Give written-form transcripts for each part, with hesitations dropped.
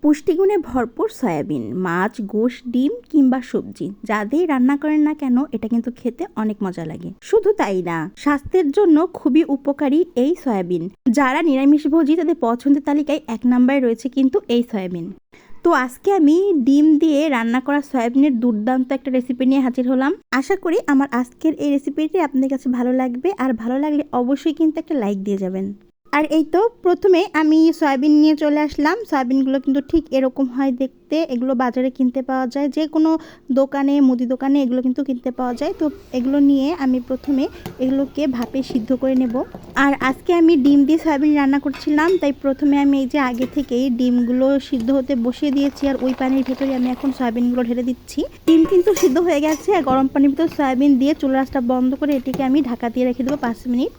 পুষ্টিগুণে ভরপুর সয়াবিন, মাছ, গোশ, ডিম কিংবা সবজি যা দিয়েই রান্না করেন না কেন এটা কিন্তু খেতে অনেক মজা লাগে। শুধু তাই না, স্বাস্থ্যের জন্য খুবই উপকারী এই সয়াবিন। যারা নিরামিষভোজী তাদের পছন্দের তালিকায় 1 নম্বরে রয়েছে কিন্তু এই সয়াবিন। তো আজকে আমি ডিম দিয়ে রান্না করা সয়াবিনের দুর্দান্ত একটা রেসিপি নিয়ে হাজির হলাম। আশা করি আমার আজকের এই রেসিপিটি আপনাদের কাছে ভালো লাগবে, আর ভালো লাগলে অবশ্যই কিন্তু একটা লাইক দিয়ে যাবেন। আর এই তো প্রথমে আমি সয়াবিন নিয়ে চলে আসলাম। সয়াবিনগুলো কিন্তু ঠিক এরকম হয় দেখতে। এগুলো বাজারে কিনতে পাওয়া যায়, যে কোনো দোকানে, মুদি দোকানে এগুলো কিন্তু কিনতে পাওয়া যায়। তো এগুলো নিয়ে আমি প্রথমে এগুলোকে ভাপে সিদ্ধ করে নেব। আর আজকে আমি ডিম দিয়ে সয়াবিন রান্না করছিলাম, তাই প্রথমে আমি এই যে আগে থেকেই ডিমগুলো সিদ্ধ হতে বসিয়ে দিয়েছি, আর ওই পানির ভেতরে আমি এখন সয়াবিনগুলো ঢেলে দিচ্ছি। ডিম কিন্তু সিদ্ধ হয়ে গেছে, আর গরম পানির ভিতর সয়াবিন দিয়ে চুলার আঁচটা বন্ধ করে এটিকে আমি ঢাকা দিয়ে রেখে দেবো 5 মিনিট।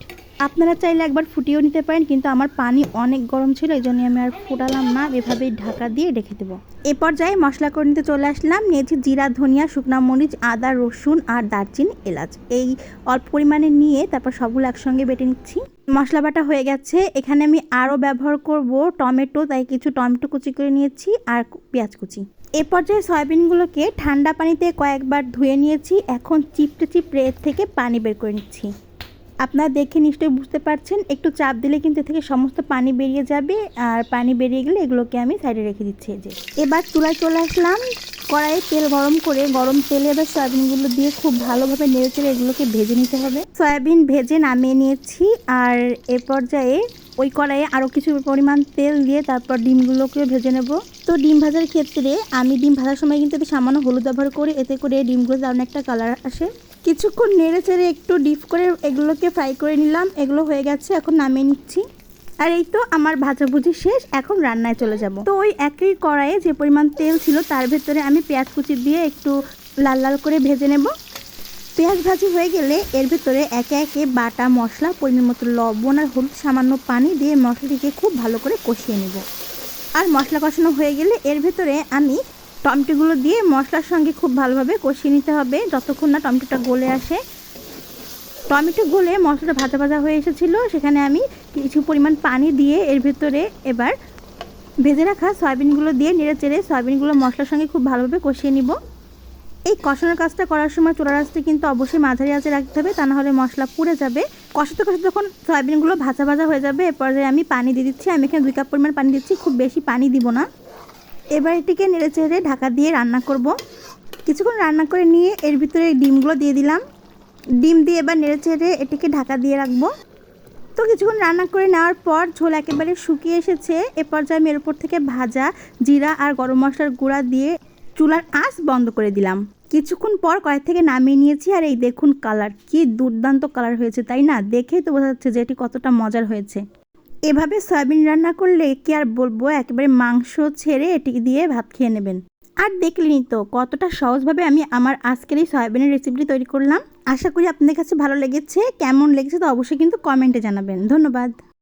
আপনারা চাইলে একবার ফুটিয়েও নিতে পারেন, কিন্তু আমার পানি অনেক গরম ছিল, এই জন্য আমি আর ফুটালাম না, এভাবেই ঢাকা দিয়ে রেখে দেবো। এ পর্যায়ে মশলা করে নিতে চলে আসলাম। নিয়েছি জিরা, ধনিয়া, শুকনা মরিচ, আদা, রসুন আর দারচিনি, এলাচ। এই অল্প পরিমাণে নিয়ে তারপর সবগুলো একসঙ্গে বেটে নিচ্ছি। মশলা বাটা হয়ে গেছে। এখানে আমি আরও ব্যবহার করব টমেটো, তাই কিছু টমেটো কুচি করে নিয়েছি আর পেঁয়াজ কুচি। এ পর্যায়ে সয়াবিনগুলোকে ঠান্ডা পানিতে কয়েকবার ধুয়ে নিয়েছি। এখন চিপড়ে এর থেকে পানি বের করে নিচ্ছি। আপনারা দেখে নিশ্চয়ই বুঝতে পারছেন, একটু চাপ দিলে কিন্তু এ থেকে সমস্ত পানি বেরিয়ে যাবে, আর পানি বেরিয়ে গেলে এগুলোকে আমি সাইডে রেখে দিচ্ছি। এই যে এবার চুলায় চলে আসলাম। কড়াইয়ে তেল গরম করে গরম তেলে এবার সয়াবিনগুলো দিয়ে খুব ভালোভাবে নেড়েচেড়ে এগুলোকে ভেজে নিতে হবে। সয়াবিন ভেজে নামিয়ে নিয়েছি, আর এ পর্যায়ে ওই কড়াইয়ে আরও কিছু পরিমাণ তেল দিয়ে তারপর ডিমগুলোকে ভেজে নেব। তো ডিম ভাজার ক্ষেত্রে আমি ডিম ভাজার সময় কিন্তু সামান্য হলুদ ব্যবহার করি, এতে করে ডিমগুলো দারুণ একটা কালার আসে। কিছুক্ষণ নেড়ে চেড়ে একটু ডিপ করে এগুলোকে ফ্রাই করে নিলাম। এগুলো হয়ে গেছে, এখন নামিয়ে নিচ্ছি। আর এই তো আমার ভাজাভুজি শেষ, এখন রান্নায় চলে যাব। তো ওই একই কড়াইয়ে যে পরিমাণ তেল ছিল তার ভেতরে আমি পেঁয়াজ কুচি দিয়ে একটু লাল লাল করে ভেজে নেব। পেঁয়াজ ভাজি হয়ে গেলে এর ভেতরে একে একে বাটা মশলা, পরিমাণ মতো লবণ আর হলুদ, সামান্য পানি দিয়ে মশলাটিকে খুব ভালো করে কষিয়ে নেব। আর মশলা কষানো হয়ে গেলে এর ভেতরে আমি টমেটোগুলো দিয়ে মশলার সঙ্গে খুব ভালোভাবে কষিয়ে নিতে হবে, যতক্ষণ না টমেটোটা গলে আসে। টমেটো গলে মশলাটা ভাজা ভাজা হয়ে এসেছিলো, সেখানে আমি কিছু পরিমাণ পানি দিয়ে এর ভেতরে এবার ভেজে রাখা সয়াবিনগুলো দিয়ে নেড়ে চেড়ে সয়াবিনগুলো মশলার সঙ্গে খুব ভালোভাবে কষিয়ে নিব। এই কষানোর কাজটা করার সময় চুলার আঁচটা কিন্তু অবশ্যই মাঝারি আঁচে রাখতে হবে, তা না হলে মশলা পুড়ে যাবে। কষাতে কষাতে যখন সয়াবিনগুলো ভাজা ভাজা হয়ে যাবে, এরপরে আমি পানি দিয়ে দিচ্ছি। আমি এখানে 2 কাপ পরিমাণ পানি দিচ্ছি, খুব বেশি পানি দিব না। এবার এটিকে নেড়ে চেড়ে ঢাকা দিয়ে রান্না করব। কিছুক্ষণ রান্না করে নিয়ে এর ভিতরে ডিমগুলো দিয়ে দিলাম। ডিম দিয়ে এবার নেড়ে চেড়ে এটিকে ঢাকা দিয়ে রাখবো। তো কিছুক্ষণ রান্না করে নেওয়ার পর ঝোল একেবারে শুকিয়ে এসেছে। এ পর্যায়ে আমি এর উপর থেকে ভাজা জিরা আর গরম মশলার গুঁড়া দিয়ে চুলার আঁচ বন্ধ করে দিলাম। কিছুক্ষণ পর কড়াই থেকে নামিয়ে নিয়েছি, আর এই দেখুন কালার, কি দুর্দান্ত কালার হয়েছে, তাই না? দেখেই তো বোঝা যাচ্ছে যে এটি কতটা মজার হয়েছে। এভাবে সয়াবিন রান্না করলে কি আর বলবো, একেবারে মাংস ছেড়ে এটি দিয়ে ভাত খেয়ে নেবেন। আর দেখলেনই তো কতটা সহজভাবে আমি আমার আজকের এই সয়াবিনের রেসিপিটি তৈরি করলাম। আশা করি আপনাদের কাছে ভালো লেগেছে। কেমন লেগেছে তো অবশ্যই কিন্তু কমেন্টে জানাবেন। ধন্যবাদ।